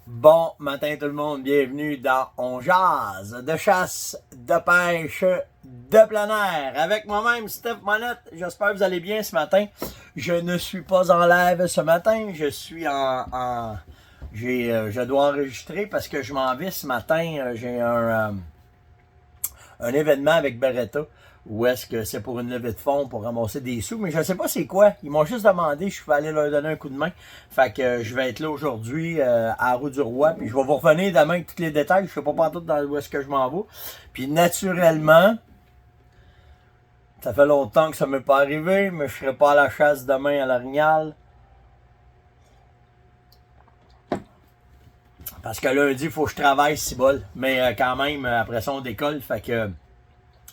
Bon matin tout le monde, bienvenue dans On Jase de chasse, de pêche, de plein air. Avec moi-même, Steph Monette, j'espère que vous allez bien ce matin. Je ne suis pas en live ce matin, je suis je dois enregistrer parce que je m'en vais ce matin. J'ai un événement avec Beretta. Ou est-ce que c'est pour une levée de fonds pour ramasser des sous? Mais je ne sais pas c'est quoi. Ils m'ont juste demandé, je peux aller leur donner un coup de main. Fait que je vais être là aujourd'hui à la Roue du Roi. Puis je vais vous revenir demain avec tous les détails. Je ne sais pas partout dans où est-ce que je m'en vais. Puis naturellement, ça fait longtemps que ça ne m'est pas arrivé, mais je ne serai pas à la chasse demain à l'Orignal. Parce que lundi, il faut que je travaille, si bol. Mais quand même, après ça, on décolle. Fait que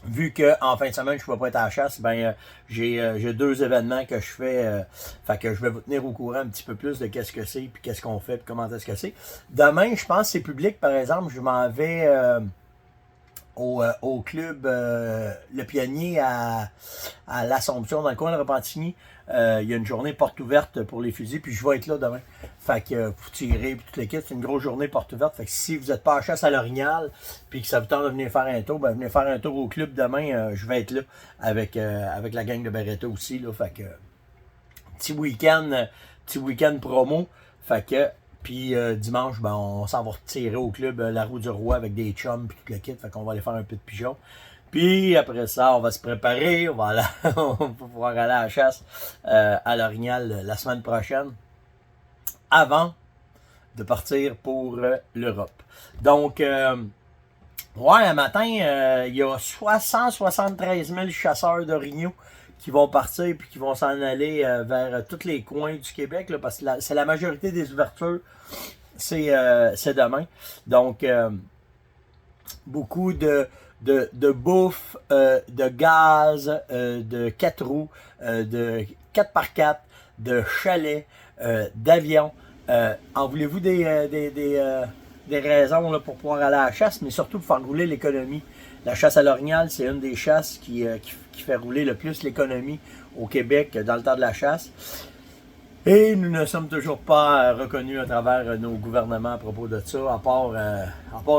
vu qu'en fin de semaine, je ne peux pas être à la chasse, ben j'ai deux événements que je fais. Fait que je vais vous tenir au courant un petit peu plus de qu'est-ce que c'est, puis qu'est-ce qu'on fait, puis comment est-ce que c'est. Demain, je pense que c'est public, par exemple, je m'en vais au club Le Pionnier à l'Assomption, dans le coin de Repentigny. Il y a une journée porte ouverte pour les fusils, puis je vais être là demain. Fait que pour tirer, puis toute l'équipe, c'est une grosse journée porte ouverte. Fait que si vous n'êtes pas à chasse à l'Orignal, puis que ça vous tente de venir faire un tour, ben venez faire un tour au club demain. Je vais être là avec la gang de Beretta aussi. Là, fait que petit week-end promo. Fait que puis dimanche, ben, on s'en va retirer au club la Roue du Roi avec des chums puis tout le kit. Fait qu'on va aller faire un peu de pigeon. Puis après ça, on va se préparer. On va pouvoir aller à la chasse à l'Orignal la semaine prochaine. Avant de partir pour l'Europe. Donc, ouais, un matin, il y a 173 000 chasseurs d'orignaux qui vont partir et qui vont s'en aller vers tous les coins du Québec, là, parce que c'est la majorité des ouvertures, c'est demain. Donc, beaucoup de bouffe, de gaz, de 4 roues, de 4x4, de chalets, d'avions. En voulez-vous des raisons là, pour pouvoir aller à la chasse, mais surtout pour faire rouler l'économie? La chasse à l'Orignal, c'est une des chasses qui fait rouler le plus l'économie au Québec dans le temps de la chasse. Et nous ne sommes toujours pas reconnus à travers nos gouvernements à propos de ça, à part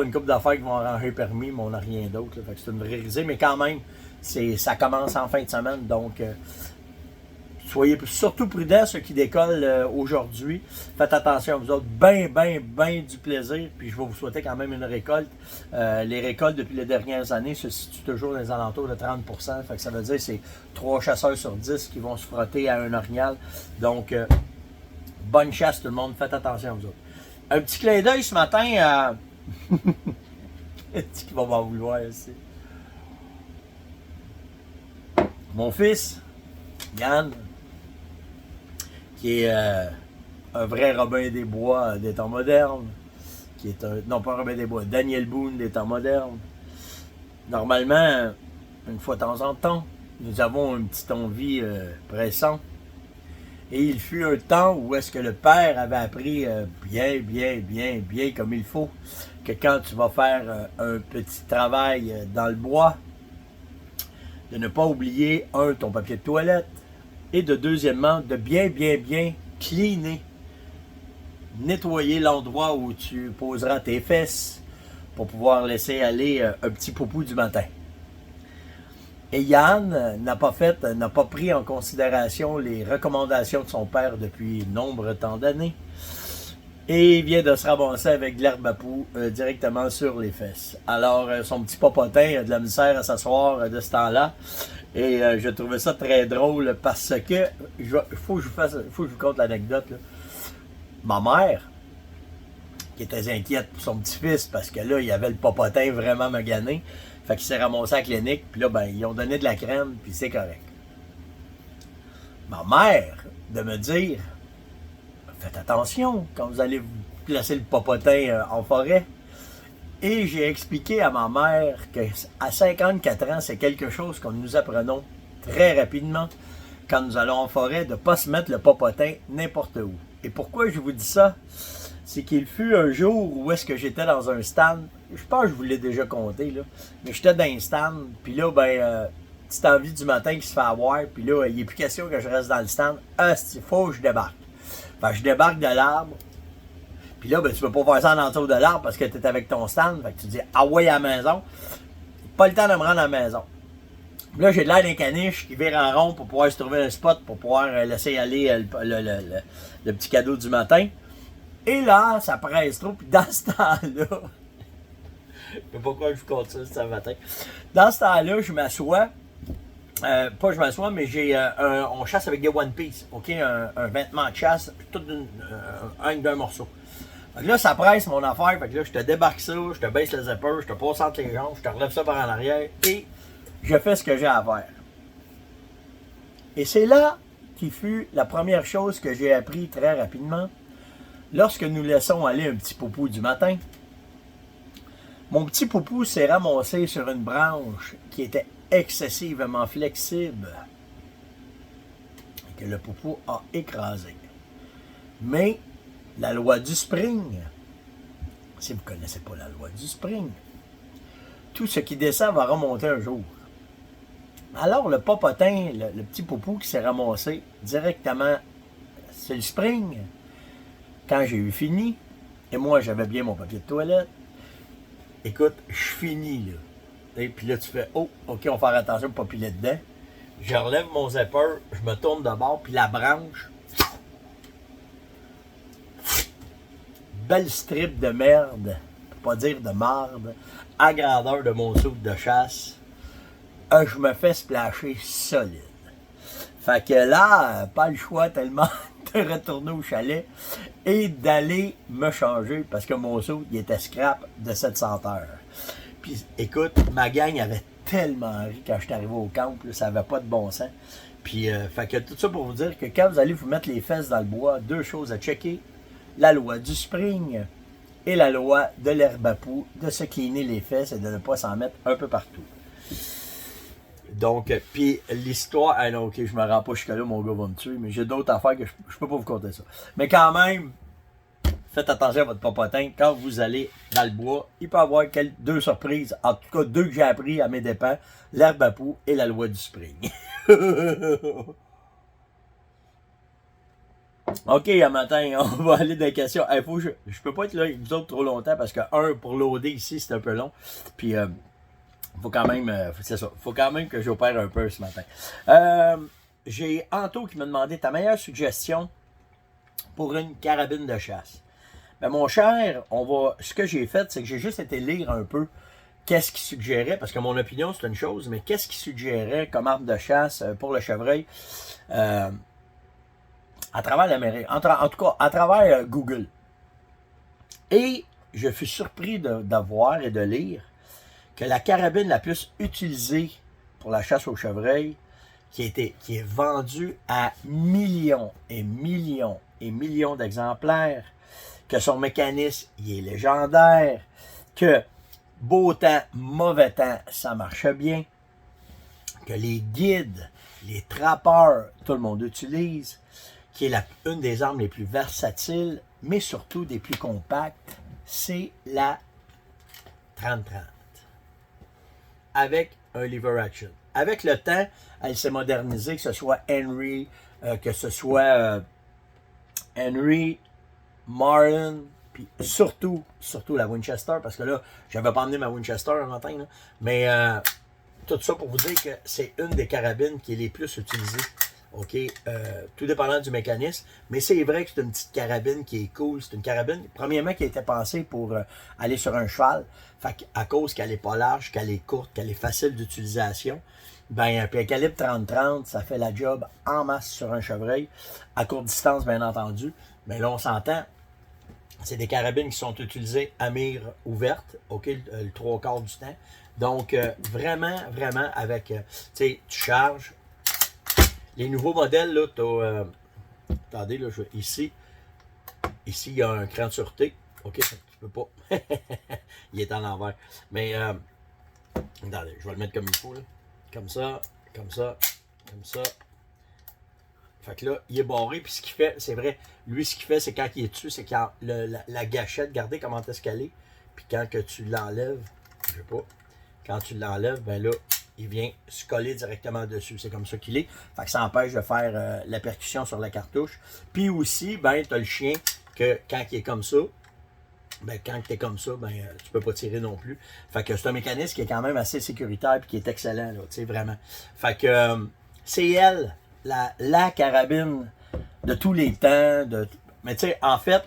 une couple d'affaires qui vont arranger permis, mais on n'a rien d'autre. Fait que c'est une vraie risée, mais quand même, ça commence en fin de semaine, donc soyez surtout prudents, ceux qui décollent aujourd'hui. Faites attention à vous autres. Ben du plaisir. Puis je vais vous souhaiter quand même une récolte. Les récoltes depuis les dernières années se situent toujours dans les alentours de 30%. Fait que ça veut dire que c'est 3 chasseurs sur 10 qui vont se frotter à un orignal. Donc, bonne chasse tout le monde. Faites attention à vous autres. Un petit clin d'œil ce matin à... qui va m'en vouloir ici. Mon fils, Yann, qui est un vrai Robin des Bois des temps modernes, qui est non pas Robin des Bois, Daniel Boone des temps modernes. Normalement, une fois de temps en temps, nous avons une petite envie pressante. Et il fut un temps où est-ce que le père avait appris bien comme il faut, que quand tu vas faire un petit travail dans le bois, de ne pas oublier, ton papier de toilette, et de deuxièmement, de bien cleaner, nettoyer l'endroit où tu poseras tes fesses pour pouvoir laisser aller un petit poupou du matin. Et Yann n'a pas pris en considération les recommandations de son père depuis nombre temps d'années et vient de se ramasser avec de l'herbe à poux directement sur les fesses. Alors, son petit popotin a de la misère à s'asseoir de ce temps-là. Et je trouvais ça très drôle parce que, faut que je vous conte l'anecdote. Ma mère, qui était inquiète pour son petit-fils parce que là, il avait le popotin vraiment magané. Fait qu'il s'est ramassé à la clinique, puis là, ben, ils ont donné de la crème, puis c'est correct. Ma mère, de me dire, faites attention quand vous allez vous placer le popotin en forêt. Et j'ai expliqué à ma mère qu'à 54 ans, c'est quelque chose que nous apprenons très rapidement quand nous allons en forêt, de ne pas se mettre le popotin n'importe où. Et pourquoi je vous dis ça? C'est qu'il fut un jour où est-ce que j'étais dans un stand, je pense que je vous l'ai déjà compté, là, mais j'étais dans un stand, puis là, petite envie du matin qui se fait avoir, puis là, il n'est plus question que je reste dans le stand. Ah, il faut que je débarque. Fait que je débarque de l'arbre, Puis là, ben, tu peux pas faire ça en entour de l'arbre parce que tu es avec ton stand. Fait que tu dis, ah ouais, à la maison. Pas le temps de me rendre à la maison. Puis là, j'ai de l'air d'un caniche qui vire en rond pour pouvoir se trouver un spot, pour pouvoir laisser aller le petit cadeau du matin. Et là, ça presse trop. Puis dans ce temps-là, je sais pas pourquoi je vous compte ça ce matin. Dans ce temps-là, je m'assois. Pas je m'assois, mais on chasse avec des One Piece, ok? Un vêtement de chasse, tout d'un morceau. Fait que là, ça presse mon affaire, fait que là, je te débarque ça, je te baisse le zipper, je te passe entre les jambes, je te relève ça par en arrière et je fais ce que j'ai à faire. Et c'est là qui fut la première chose que j'ai appris très rapidement. Lorsque nous laissons aller un petit poupou du matin, mon petit poupou s'est ramassé sur une branche qui était excessivement flexible et que le poupou a écrasé. Mais la loi du spring, si vous ne connaissez pas la loi du spring, tout ce qui descend va remonter un jour. Alors le popotin, le petit poupou qui s'est ramassé directement sur le spring, quand j'ai eu fini, et moi j'avais bien mon papier de toilette, écoute, je finis là. Et puis là, tu fais, oh, ok, on va faire attention pour ne pas piler dedans. Je relève mon zipper, je me tourne de bord, puis la branche, belle strip de merde, pour pas dire de marde, à grandeur de mon soupe de chasse, je me fais splasher solide. Fait que là, pas le choix tellement de retourner au chalet et d'aller me changer, parce que mon soupe, il était scrap de cette senteur. Puis écoute, ma gang avait tellement ri quand je suis arrivé au camp, là, ça n'avait pas de bon sens. Puis, fait que tout ça pour vous dire que quand vous allez vous mettre les fesses dans le bois, deux choses à checker, la loi du spring et la loi de l'herbe à poux, de se cleaner les fesses et de ne pas s'en mettre un peu partout. Donc, puis l'histoire, ah non, ok, je me rends pas jusqu'à là, mon gars va me tuer, mais j'ai d'autres affaires que je peux pas vous conter ça. Mais quand même, faites attention à votre popotin quand vous allez dans le bois. Il peut y avoir deux surprises, en tout cas deux que j'ai appris à mes dépens, l'herbe à poux et la loi du spring. Ok, à matin, on va aller dans les questions. Je peux pas être là avec vous autres trop longtemps parce que, pour loader ici, c'est un peu long. Puis, faut quand même, c'est ça, faut quand même que j'opère un peu ce matin. J'ai Anto qui m'a demandé ta meilleure suggestion pour une carabine de chasse. Ben, mon cher, ce que j'ai fait, c'est que j'ai juste été lire un peu qu'est-ce qu'il suggérait, parce que mon opinion, c'est une chose, mais qu'est-ce qu'il suggérait comme arme de chasse pour le chevreuil à travers l'Amérique, en tout cas, à travers Google. Et je fus surpris de voir et de lire que la carabine la plus utilisée pour la chasse au chevreuil, qui est vendue à millions et millions et millions d'exemplaires, que son mécanisme il est légendaire, que beau temps, mauvais temps, ça marche bien, que les guides, les trappeurs, tout le monde utilise, qui est une des armes les plus versatiles, mais surtout des plus compactes, c'est la 30-30. Avec un lever action. Avec le temps, elle s'est modernisée, que ce soit Henry, Henry, Marlin, puis surtout la Winchester, parce que là, j'avais pas emmené ma Winchester un matin, là, mais tout ça pour vous dire que c'est une des carabines qui est les plus utilisées. OK, tout dépendant du mécanisme, mais c'est vrai que c'est une petite carabine qui est cool. C'est une carabine, premièrement, qui a été pensée pour aller sur un cheval. Fait à cause qu'elle n'est pas large, qu'elle est courte, qu'elle est facile d'utilisation, ben, puis un calibre 30-30, ça fait la job en masse sur un chevreuil, à courte distance, bien entendu. Mais là, on s'entend, c'est des carabines qui sont utilisées à mire ouverte, OK, le 3/4 du temps. Donc, vraiment, avec, tu sais, tu charges. Les nouveaux modèles, là, attendez, là, ici, il y a un cran de sûreté. OK, tu peux pas. Il est en l'envers. Mais, attendez, je vais le mettre comme il faut, là. Comme ça. Fait que là, il est barré, puis ce qu'il fait, c'est vrai, lui, ce qu'il fait, c'est quand il est dessus, c'est quand la gâchette, regardez comment est-ce qu'elle est, puis quand que tu l'enlèves, je sais pas, quand tu l'enlèves, ben là, il vient se coller directement dessus. C'est comme ça qu'il est. Fait que ça empêche de faire la percussion sur la cartouche. Puis aussi, ben, tu as le chien que quand il est comme ça, ben, quand tu es comme ça, ben, tu peux pas tirer non plus. Fait que c'est un mécanisme qui est quand même assez sécuritaire et qui est excellent, là, tu sais, vraiment. Fait que c'est elle, la carabine de tous les temps. Mais tu sais, en fait,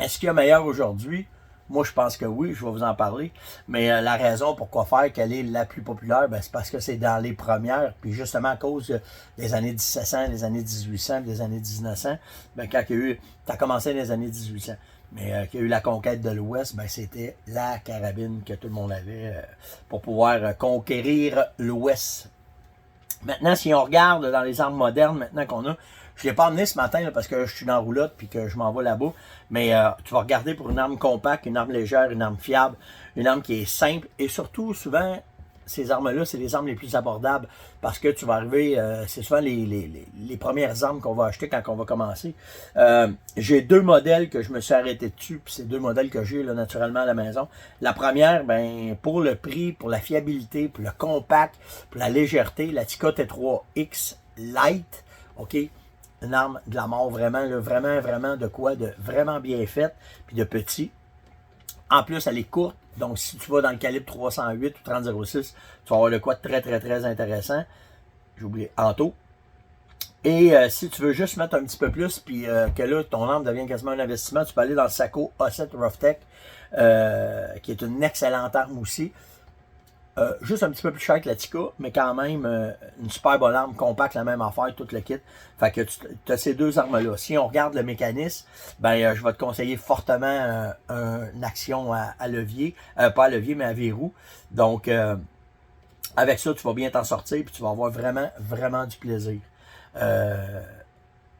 est-ce qu'il y a meilleur aujourd'hui? Moi, je pense que oui, je vais vous en parler. Mais la raison pourquoi faire qu'elle est la plus populaire, ben, c'est parce que c'est dans les premières. Puis justement, à cause des années 1700, des années 1800, des années 1900, ben, quand il y a eu, ça a commencé dans les années 1800. Mais qu'il y a eu la conquête de l'Ouest, ben, c'était la carabine que tout le monde avait pour pouvoir conquérir l'Ouest. Maintenant, si on regarde dans les armes modernes, maintenant qu'on a, je ne l'ai pas emmené ce matin là, parce que je suis dans la roulotte puis que je m'en vais là-bas, mais tu vas regarder pour une arme compacte, une arme légère, une arme fiable, une arme qui est simple et surtout, souvent, ces armes-là, c'est les armes les plus abordables parce que tu vas arriver, c'est souvent les premières armes qu'on va acheter quand on va commencer. J'ai deux modèles que je me suis arrêté dessus, puis c'est deux modèles que j'ai là, naturellement à la maison. La première, ben pour le prix, pour la fiabilité, pour le compact, pour la légèreté, la Tikka T3X Light, ok, une arme de la mort vraiment, là, vraiment de quoi, de vraiment bien faite, puis de petit. En plus, elle est courte. Donc, si tu vas dans le calibre 308 ou 3006, tu vas avoir de quoi de très intéressant. J'ai oublié, Anto. Et si tu veux juste mettre un petit peu plus, puis que là, ton arme devient quasiment un investissement, tu peux aller dans le Sako A7 Roughtech, qui est une excellente arme aussi. Juste un petit peu plus cher que la Tikka, mais quand même une super bonne arme, compacte, la même affaire, tout le kit. Fait que tu as ces deux armes-là. Si on regarde le mécanisme, ben je vais te conseiller fortement une action à levier, pas à levier, mais à verrou. Donc, avec ça, tu vas bien t'en sortir, puis tu vas avoir vraiment du plaisir.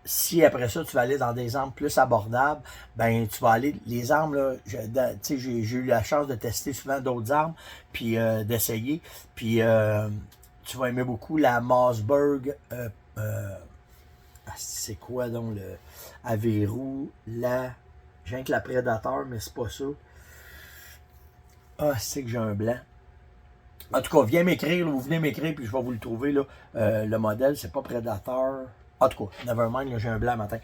Si après ça, tu vas aller dans des armes plus abordables, ben tu vas aller, les armes, là, j'ai eu la chance de tester souvent d'autres armes, puis d'essayer, puis tu vas aimer beaucoup la Mossberg, c'est quoi donc le, à verrou, j'ai que la Predator, mais c'est pas ça. Ah, c'est que j'ai un blanc. En tout cas, viens m'écrire, vous venez m'écrire, puis je vais vous le trouver, là. Le modèle, c'est pas Predator. En tout cas, nevermind, là, j'ai un blanc matin.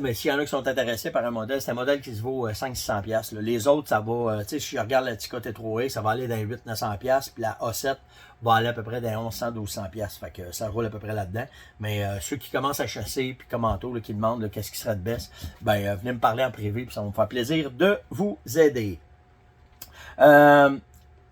Mais s'il y en a qui sont intéressés par un modèle, c'est un modèle qui se vaut 500-600$. Les autres, ça va, tu sais, si je regarde la Tikka T3A, ça va aller dans 800-900$, puis la A7 va aller à peu près dans 1100-1200$. Fait que ça roule à peu près là-dedans. Mais ceux qui commencent à chasser, puis comme Anto, là, qui demandent qu'est-ce qui serait de best, ben venez me parler en privé, puis ça va me faire plaisir de vous aider.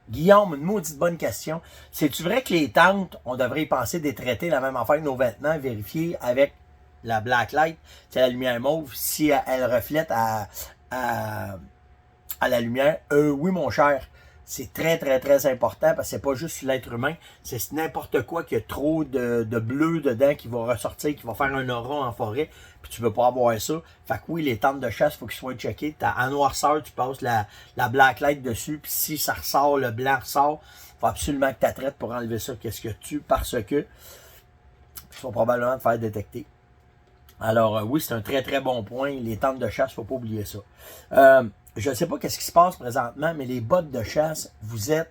Guillaume, une maudite bonne question. C'est-tu vrai que les tentes, on devrait y penser des traités la même affaire que nos vêtements, vérifier avec la blacklight, c'est la lumière mauve, si elle reflète à la lumière? Oui, mon cher. C'est très important parce que c'est pas juste l'être humain, c'est n'importe quoi qui a trop de bleu dedans qui va ressortir, qui va faire un aura en forêt, puis tu veux pas avoir ça. Fait que oui, les tentes de chasse, il faut qu'ils soient checkés. En noirceur, tu passes la blacklight dessus, puis si ça ressort, le blanc ressort, il faut absolument que tu traites pour enlever ça, qu'est-ce que tu, parce que tu vas probablement te faire détecter. Alors oui, c'est un très bon point. Les tentes de chasse, il ne faut pas oublier ça. Je ne sais pas qu'est-ce qui se passe présentement, mais les bottes de chasse, vous êtes...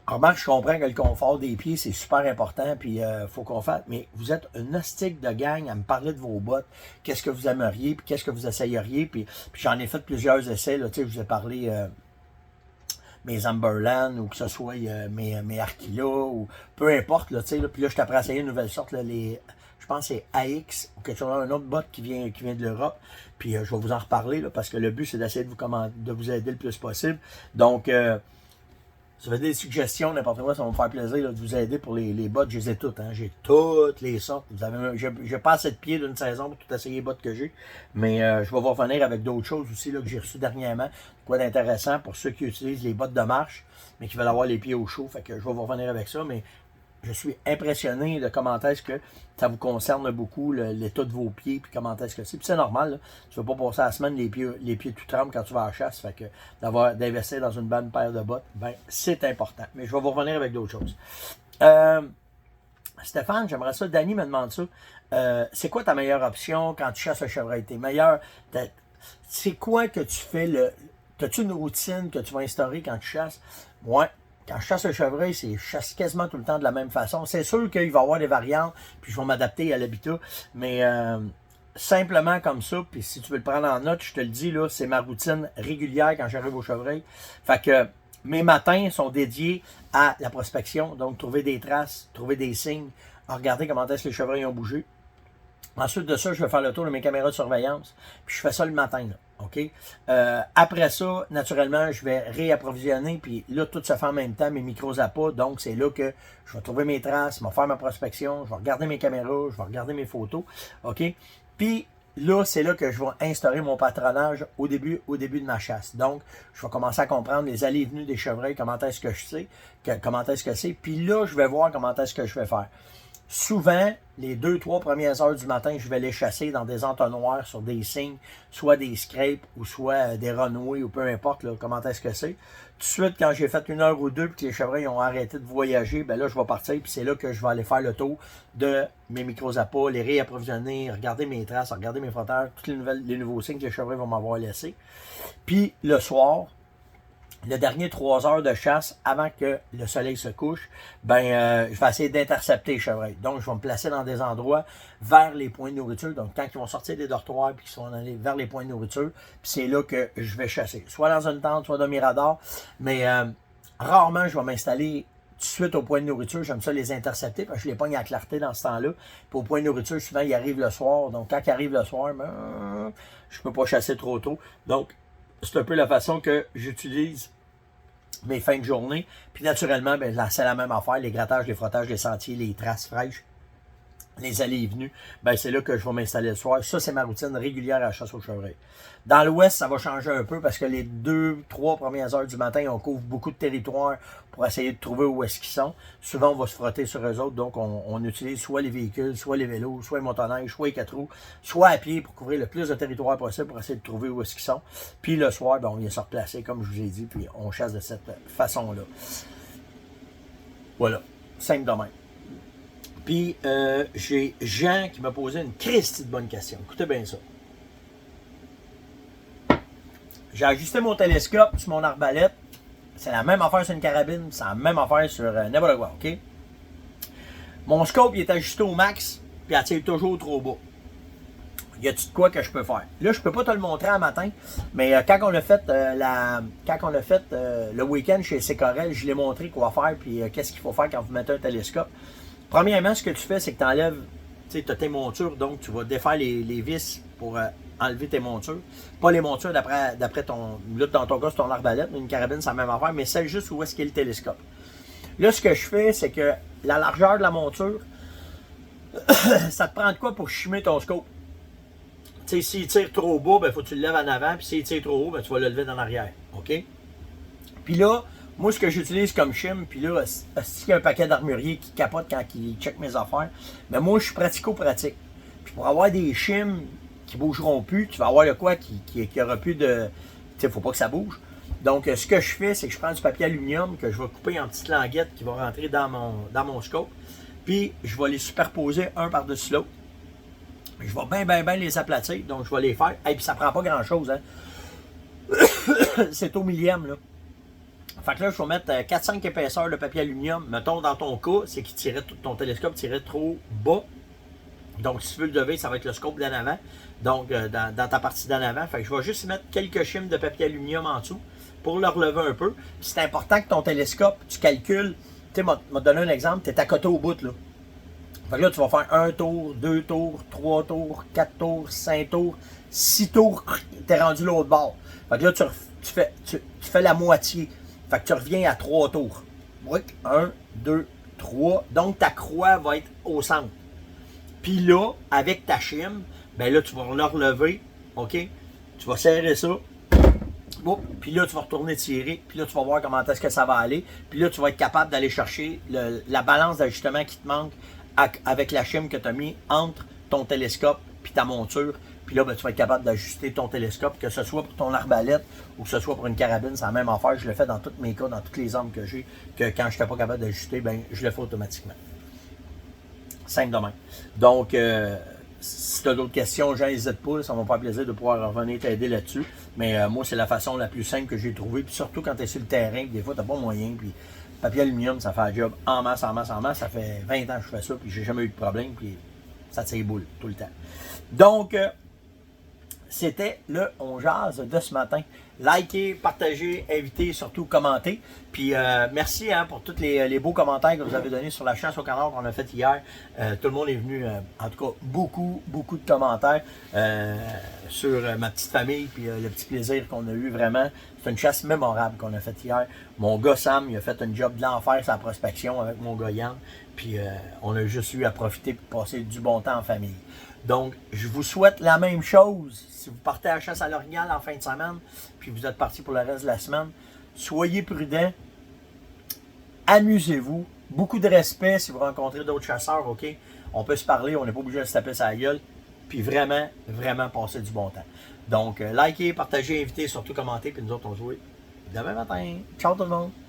Remarque, je comprends que le confort des pieds, c'est super important, puis faut qu'on fasse, mais vous êtes une hostique de gang à me parler de vos bottes, qu'est-ce que vous aimeriez, puis qu'est-ce que vous essayeriez, puis j'en ai fait plusieurs essais, là, tu sais, je vous ai parlé... mes Amberland, ou que ce soit mes Arkilla, ou peu importe, là, tu sais, puis là, je t'apprends à essayer une nouvelle sorte, là, je pense que c'est AX, ou quelque chose, un autre bot qui vient de l'Europe, puis je vais vous en reparler, là, parce que le but, c'est d'essayer de vous aider le plus possible. Donc, si vous avez des suggestions, n'importe quoi, ça va me faire plaisir là, de vous aider pour les bots. Je les ai toutes, hein. J'ai toutes les sortes. J'ai pas assez de pieds d'une saison pour tout essayer les bots que j'ai. Mais je vais vous revenir avec d'autres choses aussi là, que j'ai reçues dernièrement. Quoi d'intéressant pour ceux qui utilisent les bottes de marche, mais qui veulent avoir les pieds au chaud. Fait que je vais vous revenir avec ça. Mais je suis impressionné de comment est-ce que ça vous concerne beaucoup, l'état de vos pieds, puis comment est-ce que c'est. Puis c'est normal, là. Tu ne vas pas passer la semaine les pieds tout tremblent quand tu vas à la chasse. Fait que d'investir dans une bonne paire de bottes, ben c'est important. Mais je vais vous revenir avec d'autres choses. Stéphane, j'aimerais ça. Danny me demande ça. C'est quoi ta meilleure option quand tu chasses un chevreuil? C'est quoi que tu fais As-tu une routine que tu vas instaurer quand tu chasses? Ouais. Quand je chasse un chevreuil, je chasse quasiment tout le temps de la même façon. C'est sûr qu'il va y avoir des variantes, puis je vais m'adapter à l'habitat, mais simplement comme ça, puis si tu veux le prendre en note, je te le dis, là, c'est ma routine régulière quand j'arrive au chevreuil. Fait que mes matins sont dédiés à la prospection, donc trouver des traces, trouver des signes, regarder comment est-ce que les chevreuils ont bougé. Ensuite de ça, je vais faire le tour de mes caméras de surveillance, puis je fais ça le matin, là, OK? Après ça, naturellement, je vais réapprovisionner, puis là, tout se fait en même temps, mes micros à pas, donc c'est là que je vais trouver mes traces, je vais faire ma prospection, je vais regarder mes caméras, je vais regarder mes photos, OK? Puis là, c'est là que je vais instaurer mon patronage au début de ma chasse. Donc, je vais commencer à comprendre les allées et venues des chevreuils, comment est-ce que je sais, comment est-ce que c'est, puis là, je vais voir comment est-ce que je vais faire. Souvent, les 2-3 premières heures du matin, je vais les chasser dans des entonnoirs sur des signes, soit des scrapes ou soit des renouées ou peu importe là, comment est-ce que c'est. Tout de suite, quand j'ai fait 1 heure ou 2 et que les chevreuils ont arrêté de voyager, ben là, je vais partir puis c'est là que je vais aller faire le tour de mes micros à pas, les réapprovisionner, regarder mes traces, regarder mes frotteurs, tous les nouveaux signes que les chevreuils vont m'avoir laissés. Puis le soir, le dernier 3 heures de chasse avant que le soleil se couche, je vais essayer d'intercepter les chevreuils. Donc, je vais me placer dans des endroits vers les points de nourriture. Donc, quand ils vont sortir des dortoirs et qu'ils sont allés vers les points de nourriture, puis c'est là que je vais chasser. Soit dans une tente, soit dans mes radars. Mais rarement, je vais m'installer tout de suite au point de nourriture. J'aime ça les intercepter parce que je les pogne à clarté dans ce temps-là. Puis au point de nourriture, souvent, ils arrivent le soir. Donc, quand ils arrivent le soir, je ne peux pas chasser trop tôt. Donc, c'est un peu la façon que j'utilise mes fins de journée. Puis naturellement, c'est la même affaire, les grattages, les frottages, les sentiers, les traces fraîches, les allées et venues, c'est là que je vais m'installer le soir. Ça, c'est ma routine régulière à la chasse au chevreuil. Dans l'ouest, ça va changer un peu parce que les 2-3 premières heures du matin, on couvre beaucoup de territoire pour essayer de trouver où est-ce qu'ils sont. Souvent, on va se frotter sur eux autres, donc on utilise soit les véhicules, soit les vélos, soit les motoneiges, soit les 4 roues, soit à pied pour couvrir le plus de territoire possible pour essayer de trouver où est-ce qu'ils sont. Puis le soir, on vient se replacer, comme je vous ai dit, puis on chasse de cette façon-là. Voilà, simple de même. Puis, j'ai Jean qui m'a posé une christie de bonne question. Écoutez bien ça. J'ai ajusté mon télescope sur mon arbalète. C'est la même affaire sur une carabine. C'est la même affaire sur n'importe quoi, OK? Mon scope, il est ajusté au max, puis il tire toujours trop bas. Y a-tu de quoi que je peux faire? Là, je peux pas te le montrer un matin, mais quand on a fait, le week-end chez Secorel, je l'ai montré quoi faire, puis qu'est-ce qu'il faut faire quand vous mettez un télescope. Premièrement, ce que tu fais, c'est que tu enlèves, tu as tes montures, donc tu vas défaire les vis pour enlever tes montures. Pas les montures d'après ton, là dans ton cas, c'est ton arbalète, une carabine, c'est la même affaire, mais celle juste où est-ce qu'il y a le télescope. Là, ce que je fais, c'est que la largeur de la monture, ça te prend de quoi pour chimer ton scope? Tu sais, s'il tire trop bas, il faut que tu le lèves en avant, puis s'il tire trop haut, tu vas le lever en arrière, OK? Puis là, moi, ce que j'utilise comme chim, puis là, c'est qu'il y a un paquet d'armuriers qui capotent quand ils checkent mes affaires, mais moi, je suis pratico-pratique. Puis pour avoir des chims qui bougeront plus, tu vas avoir le quoi qui aura plus de... Tu sais, faut pas que ça bouge. Donc, ce que je fais, c'est que je prends du papier aluminium que je vais couper en petites languettes qui vont rentrer dans mon scope, puis je vais les superposer un par-dessus l'autre. Je vais bien les aplatir, donc je vais les faire. Et puis ça prend pas grand-chose, hein. C'est au millième, là. Fait que là, je vais mettre 4-5 épaisseurs de papier aluminium. Mettons, dans ton cas, c'est que ton télescope tirait trop bas. Donc, si tu veux le lever, ça va être le scope d'en avant. Donc, dans ta partie d'en avant. Fait que je vais juste mettre quelques chimes de papier aluminium en dessous pour le relever un peu. C'est important que ton télescope, tu calcules. Tu sais, m'a donné un exemple, tu es à côté au bout, là. Fait que là, tu vas faire 1 tour, 2 tours, 3 tours, 4 tours, 5 tours, 6 tours, tu es rendu l'autre bord. Fait que là, tu fais la moitié. Fait que tu reviens à 3 tours. 1, 2, 3. Donc, ta croix va être au centre. Puis là, avec ta chime, là, tu vas le relever. OK? Tu vas serrer ça. Puis là, tu vas retourner tirer. Puis là, tu vas voir comment est-ce que ça va aller. Puis là, tu vas être capable d'aller chercher la balance d'ajustement qui te manque avec la chime que tu as mis entre ton télescope et ta monture. Puis là, tu vas être capable d'ajuster ton télescope, que ce soit pour ton arbalète ou que ce soit pour une carabine, c'est la même affaire. Je le fais dans tous mes cas, dans toutes les armes que j'ai, que quand je n'étais pas capable d'ajuster, je le fais automatiquement. Simple de même. Donc, si tu as d'autres questions, Jean, n'hésite pas, ça va me faire plaisir de pouvoir revenir t'aider là-dessus. Mais moi, c'est la façon la plus simple que j'ai trouvée. Puis surtout quand tu es sur le terrain, puis des fois, tu n'as pas moyen. Puis papier aluminium, ça fait un job en masse. Ça fait 20 ans que je fais ça, puis j'ai jamais eu de problème. Puis ça tire boule tout le temps. Donc, c'était le On Jase de ce matin. Likez, partagez, invitez, surtout commentez. Puis merci pour tous les beaux commentaires que vous avez donnés sur la chasse au canard qu'on a fait hier. Tout le monde est venu, en tout cas, beaucoup de commentaires sur ma petite famille puis le petit plaisir qu'on a eu vraiment. C'est une chasse mémorable qu'on a faite hier. Mon gars Sam, il a fait un job de l'enfer sa prospection avec mon gars Yann. Puis on a juste eu à profiter et passer du bon temps en famille. Donc, je vous souhaite la même chose. Si vous partez à la chasse à l'orignal en fin de semaine, puis vous êtes parti pour le reste de la semaine, soyez prudents, amusez-vous, beaucoup de respect si vous rencontrez d'autres chasseurs, OK? On peut se parler, on n'est pas obligé de se taper sa gueule, puis vraiment passer du bon temps. Donc, likez, partagez, invitez, surtout commentez, puis nous autres, on joue demain matin. Ciao tout le monde!